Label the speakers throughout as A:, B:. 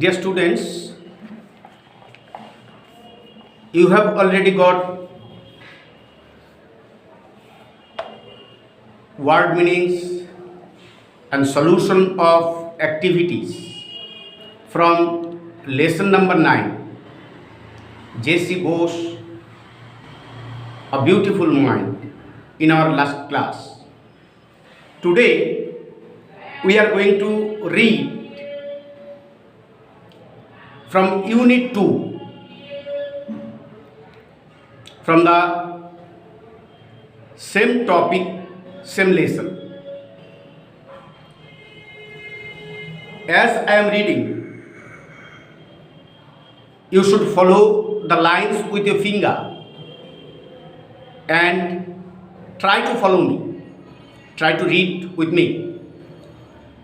A: Dear students, you have already got word meanings and solution of activities from lesson number 9, J.C. Bose, A Beautiful Mind, in our last class. Today, we are going to read from Unit 2, from the same topic, same lesson. As I am reading, you should follow the lines with your finger and try to follow me. Try to read with me.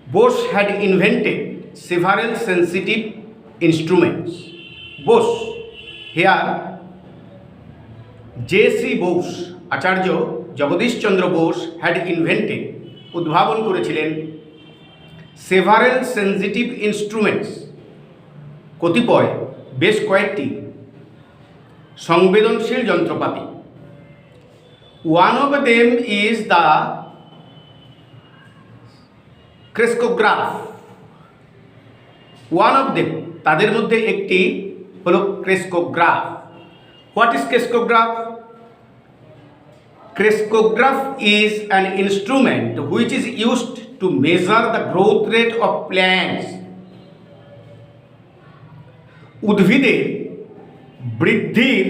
A: Bose had invented several sensitive instruments. Bose, here J.C. Bose, Acharya Jagadish Chandra Bose had invented, উদ্ভাবন করেছিলেন several sensitive instruments, কতিপয় বেশ কয়েকটি সংবেদনশীল যন্ত্রপাতি. One of them is the crescograph. One of them, তাদের মধ্যে একটি হলো crescograph. What is crescograph? Crescograph is an instrument which is used to measure the growth rate of plants. উদ্ভিদের বৃদ্ধির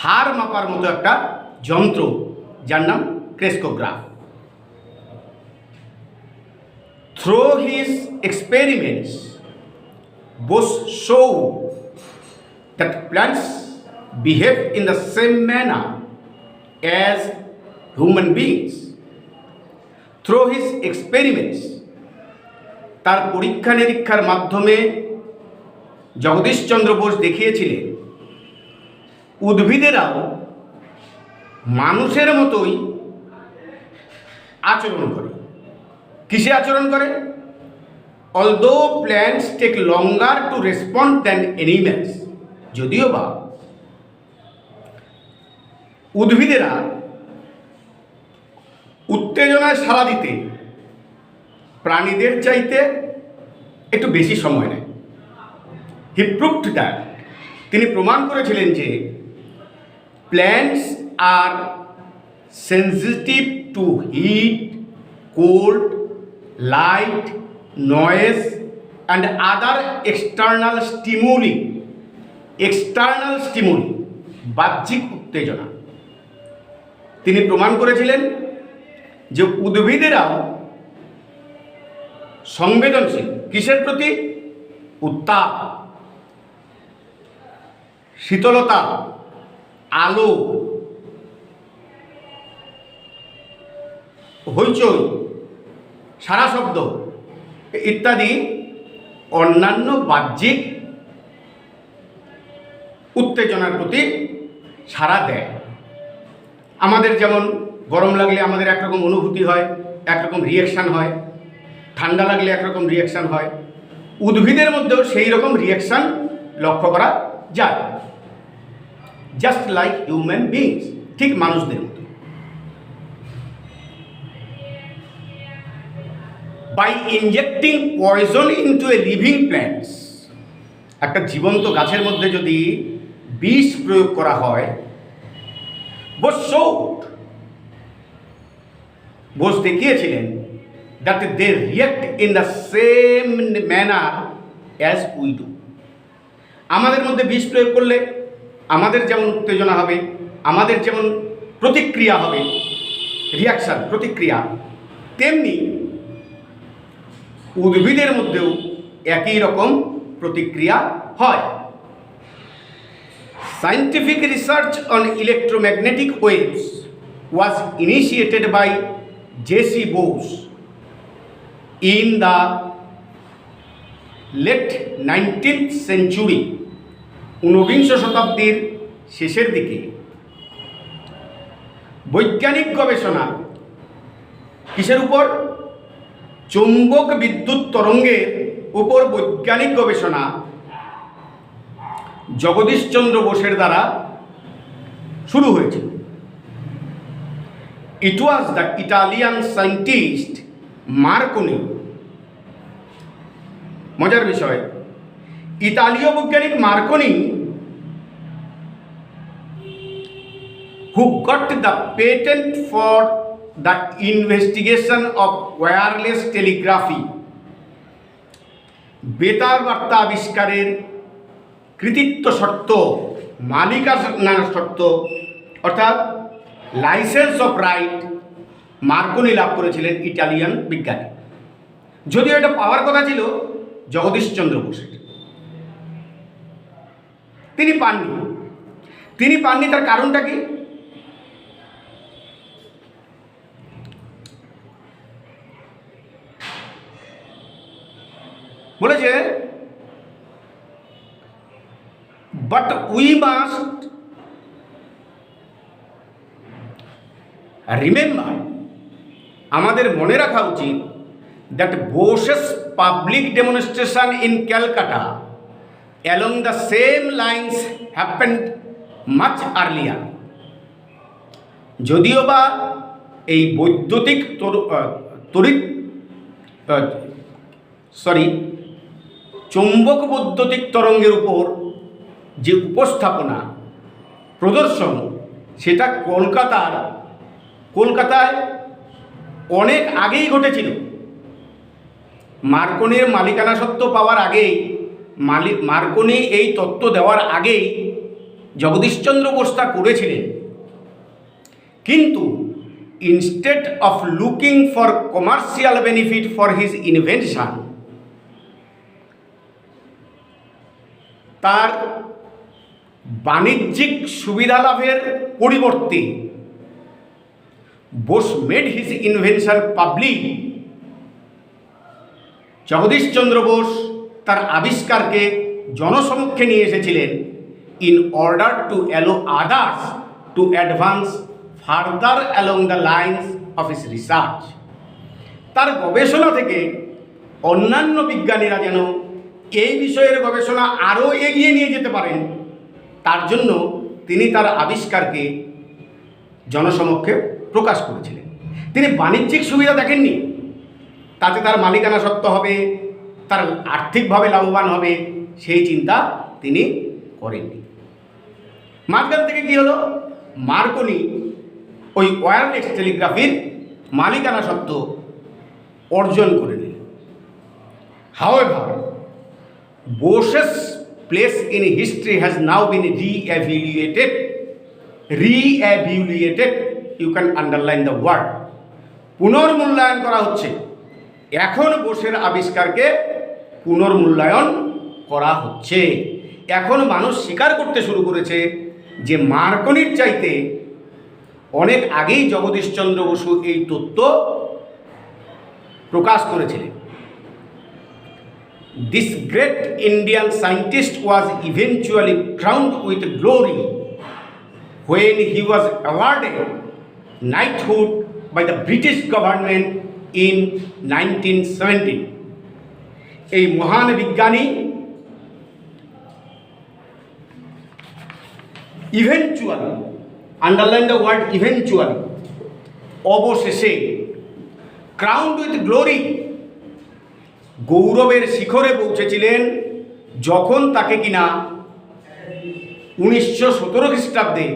A: হার মাপার মতো একটা যন্ত্র যার নাম crescograph. Through his experiments, Bose showed that plants behave in the same manner as human beings. Through his experiments, তার পরীক্ষা নিরীক্ষার মাধ্যমে জগদীশচন্দ্র বোস দেখিয়েছিলেন উদ্ভিদেরাও মানুষের মতোই আচরণ করে. কিসে আচরণ করে? Although plants take longer to respond than animals, যদিও বা উদ্ভিদেরা উত্তেজনায় সাড়া দিতে প্রাণীদের চাইতে একটু বেশি সময় নেয়. হি প্রুভড দ্যাট, তিনি প্রমাণ করেছিলেন যে plants are sensitive to heat, cold, light, noise and other external stimuli. বাহ্যিক উত্তেজনা. তিনি প্রমাণ করেছিলেন যে উদ্ভিদেরাও সংবেদনশীল. কিসের প্রতি? উত্তাপ, শীতলতা, আলো, হইচই, সারা শব্দ ইত্যাদি অন্যান্য বাহ্যিক উত্তেজনার প্রতি সাড়া দেয়. আমাদের যেমন গরম লাগলে আমাদের একরকম অনুভূতি হয়, একরকম রিয়াকশান হয়, ঠান্ডা লাগলে একরকম রিয়াকশান হয়. উদ্ভিদের মধ্যেও সেই রকম রিয়াকশান লক্ষ্য করা যায়, জাস্ট লাইক হিউম্যান বিংস, ঠিক মানুষদের মতো. By injecting poison into a living plants, একটা জীবন্ত গাছের মধ্যে যদি বিষ প্রয়োগ করা হয়, বোস দেখিয়েছিলেন that they react in the same manner as we do. আমাদের মধ্যে বিষ প্রয়োগ করলে আমাদের যেমন উত্তেজনা হবে, আমাদের যেমন প্রতিক্রিয়া হবে, রিয়াকশান, প্রতিক্রিয়া, তেমনি উদ্ভিদের মধ্যেও একই রকম প্রতিক্রিয়া হয়. Scientific research on electromagnetic waves was initiated by J.C. Bose in the late 19th century, ঊনবিংশ শতাব্দীর শেষের দিকে বৈজ্ঞানিক গবেষণা কিসের উপর? চুম্বক বিদ্যুৎ তরঙ্গের উপর বৈজ্ঞানিক গবেষণা জগদীশচন্দ্র বোসের দ্বারা শুরু হয়েছিল। It was the Italian scientist Marconi, মজার বিষয়, ইতালীয় বৈজ্ঞানিক Marconi who got the patent for the investigation of wireless telegraphy, বেতার বার্তা আবিষ্কারের কৃতিত্ব সত্ত্ব, মালিকানা সত্ত্ব, অর্থাৎ লাইসেন্স অফ রাইট মার্কনি লাভ করেছিলেন ইটালিয়ান বিজ্ঞানী। যদিও এটা পাওয়ার কথা ছিল জগদীশচন্দ্র বোসের, তিনি পাননি। তার কারণটা কি? বলেছে, বাট উই মাস্ট রিমেম্বার, আমাদের মনে রাখা উচিত, that Bose's public demonstration in Calcutta along the same lines happened much earlier. যদিও বা এই বৈদ্যুতিক চুম্বক বৈদ্যুতিক তরঙ্গের উপর যে উপস্থাপনা প্রদর্শন, সেটা কলকাতায় অনেক আগেই ঘটেছিল। মার্কনির মালিকানা সত্ত্ব পাওয়ার আগেই, মার্কনি এই তত্ত্ব দেওয়ার আগেই জগদীশচন্দ্র বোস তা করেছিলেন। কিন্তু instead of looking for commercial benefit for his invention, তার বাণিজ্যিক সুবিধা লাভের পরিবর্তে Bose made his invention public. Jagadish Chandra Bose তার আবিষ্কারকে জনসমক্ষে নিয়ে এসেছিলেন in order to allow others to advance further along the lines of his research. তার গবেষণা থেকে অন্যান্য বিজ্ঞানীরা যেন এই বিষয়ের গবেষণা আরও এগিয়ে নিয়ে যেতে পারেন, তার জন্য তিনি তার আবিষ্কারকে জনসমক্ষে প্রকাশ করেছিলেন। তিনি বাণিজ্যিক সুবিধা দেখেননি, তাতে তার মালিকানা সত্ত্ব হবে, তার আর্থিকভাবে লাভবান হবে, সেই চিন্তা তিনি করেননি। মাঝখান থেকে কী হলো, মার্কনি ওই ওয়্যারলেস টেলিগ্রাফির মালিকানা সত্ত্ব অর্জন করে নিলেন। However, Bose's place in history has now been re-evaluated. You can underline the word. পুনর্মূল্যায়ন করা হচ্ছে। এখন বোসের আবিষ্কারকে পুনর্মূল্যায়ন করা হচ্ছে। এখন মানুষ স্বীকার করতে শুরু করেছে যে মার্কনির চাইতে অনেক আগেই জগদীশচন্দ্র বসু এই তত্ত্ব প্রকাশ করেছিলেন। This great Indian scientist was eventually crowned with glory when he was awarded knighthood by the British government in 1917. এই মহান বিজ্ঞানী eventually, underline the word eventually, অবশেষে crowned with glory, গৌরবের শিখরে পৌঁছেছিলেন যখন তাকে কিনা 1917 খ্রিস্টাব্দে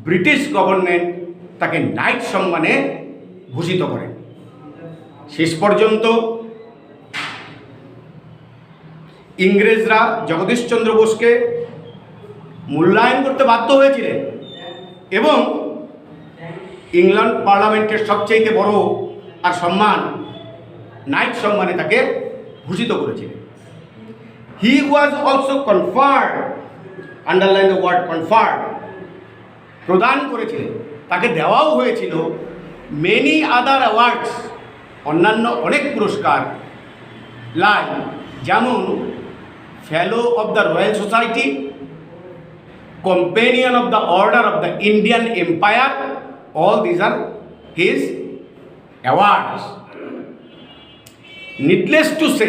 A: ব্রিটিশ গভর্নমেন্ট তাকে নাইট সম্মানে ভূষিত করেন। শেষ পর্যন্ত ইংরেজরা জগদীশচন্দ্র বোসকে মূল্যায়ন করতে বাধ্য হয়েছিলেন এবং ইংল্যান্ড পার্লামেন্টের সবচেয়ে বড় আর সম্মান নাইট সম্মানে তাকে ভূষিত করেছিলেন। He was also conferred, underline the word conferred, প্রদান করেছিলেন, তাকে দেওয়াও হয়েছিল মেনি আদার অ্যাওয়ার্ডস, অন্যান্য অনেক পুরস্কার, লাইক যেমন ফেলো of the royal society, companion of the order of the Indian empire, all these are his awards. Needless to say,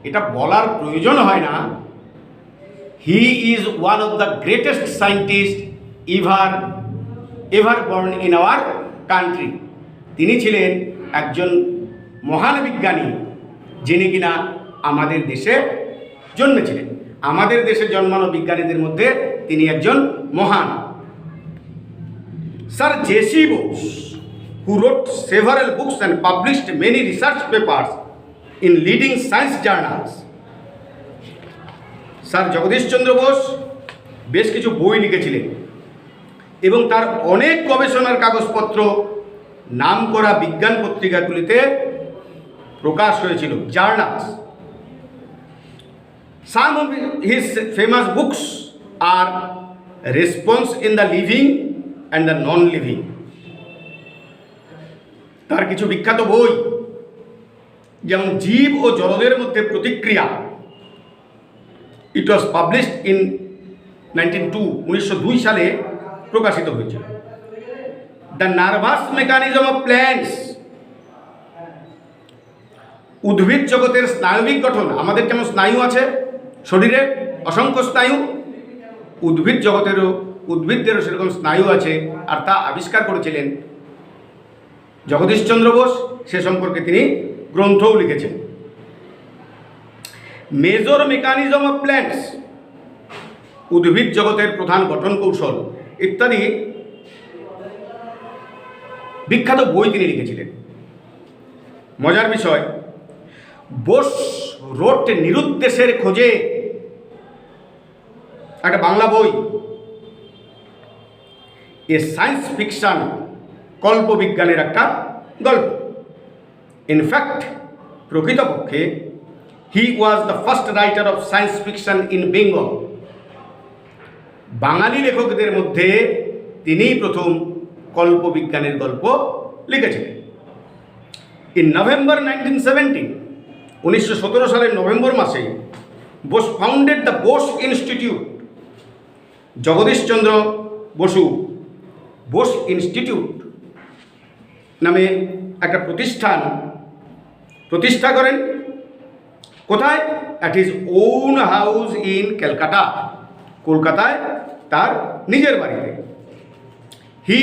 A: এটা বলার প্রয়োজন হয় না, he is one of the greatest scientist ever born in our country. তিনি ছিলেন একজন মহান বিজ্ঞানী যিনি কিনা আমাদের দেশে জন্মেছিলেন। আমাদের দেশে জন্মানো বিজ্ঞানীদের মধ্যে তিনি একজন মহান। Sir J C Bose, who wrote several books and published many research papers in leading science journals. Sir Jagadishchandra Bose বেশ কিছু বই লিখেছিলেন এবং তার অনেক গবেষণার কাগজপত্র নামকরা বিজ্ঞান পত্রিকাগুলিতে প্রকাশ হয়েছিল, journals. Some of his famous books are Response in the Living and the Non-Living. তার কিছু বিখ্যাত বই যেমন জীব ও জড়দের মধ্যে প্রতিক্রিয়া, ইট ওয়াজ পাবলিশড ইন 1902 সালে প্রকাশিত হয়েছিল। The nervous mechanism of plants, উদ্ভিদ জগতের স্নায়বিক গঠন। আমাদের যেমন স্নায়ু আছে শরীরে, অসংখ্য স্নায়ু, উদ্ভিদদেরও সেরকম স্নায়ু আছে, আর তা আবিষ্কার করেছিলেন জগদীশচন্দ্র বোস। সে সম্পর্কে তিনি গ্রন্থও লিখেছেন। মেজর মেকানিজম অফ প্ল্যান্টস, উদ্ভিদ জগতের প্রধান গঠন কৌশল ইত্যাদি বিখ্যাত বই তিনি লিখেছিলেন। মজার বিষয়, বোস রোট নিরুদ্দেশের খোঁজে, একটা বাংলা বই, এ সায়েন্স ফিকশন, কল্পবিজ্ঞানের একটা গল্প। ইনফ্যাক্ট প্রকৃতপক্ষে he was the first writer of science fiction in Bengal. Bengali লেখকদের মধ্যে তিনিই প্রথম কল্পবিজ্ঞানের গল্প লিখেছিলেন। ইন নভেম্বর 1917 সালের নভেম্বর মাসে Bose founded the Bose institute. Jagadishchandra Basu Bose institute নামে একটা প্রতিষ্ঠা করেন। কোথায়? At his own house in Calcutta, কলকাতায় তার নিজের বাড়িতে। হি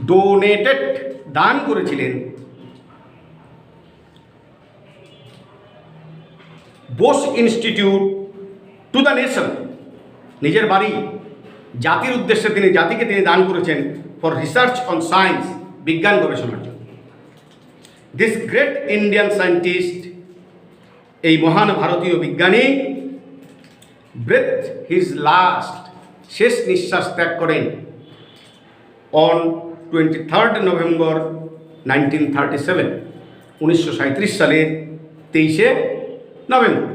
A: ডোনেটেড দান করেছিলেন Bose institute to the nation, নিজের বাড়ি জাতির উদ্দেশ্যে জাতিকে তিনি দান করেছেন ফর রিসার্চ অন সায়েন্স, বিজ্ঞান গবেষণার জন্য। দিস গ্রেট ইন্ডিয়ান সায়েন্টিস্ট, এই মহান ভারতীয় বিজ্ঞানী, ব্রেথ হিজ লাস্ট, শেষ নিঃশ্বাস ত্যাগ করেন অন 23 নভেম্বর 1937, 1937 সালের 23 নভেম্বর।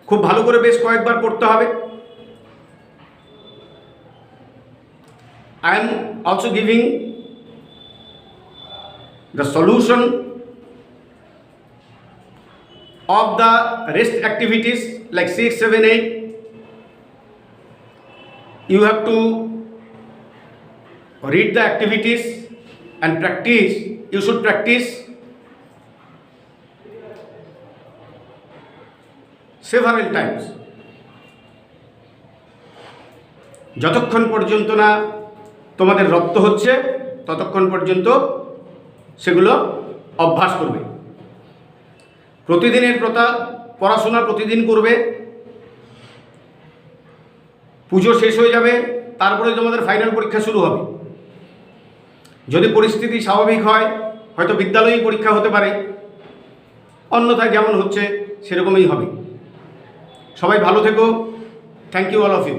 A: খুব ভালো করে বেশ কয়েকবার পড়তে হবে। I am also giving the solution of the rest activities like 6, 7, 8. You have to read the activities and practice. You should practice several times. যতক্ষণ পর্যন্ত না তোমাদের রপ্ত হচ্ছে ততক্ষণ পর্যন্ত সেগুলো অভ্যাস করবে। প্রতিদিনের পড়াশোনা প্রতিদিন করবে। পুজো শেষ হয়ে যাবে, তারপরে তোমাদের ফাইনাল পরীক্ষা শুরু হবে। যদি পরিস্থিতি স্বাভাবিক হয় হয়তো বিদ্যালয়েই পরীক্ষা হতে পারে, অন্যথায় যেমন হচ্ছে সেরকমই হবে। সবাই ভালো থেকো। Thank you all of you.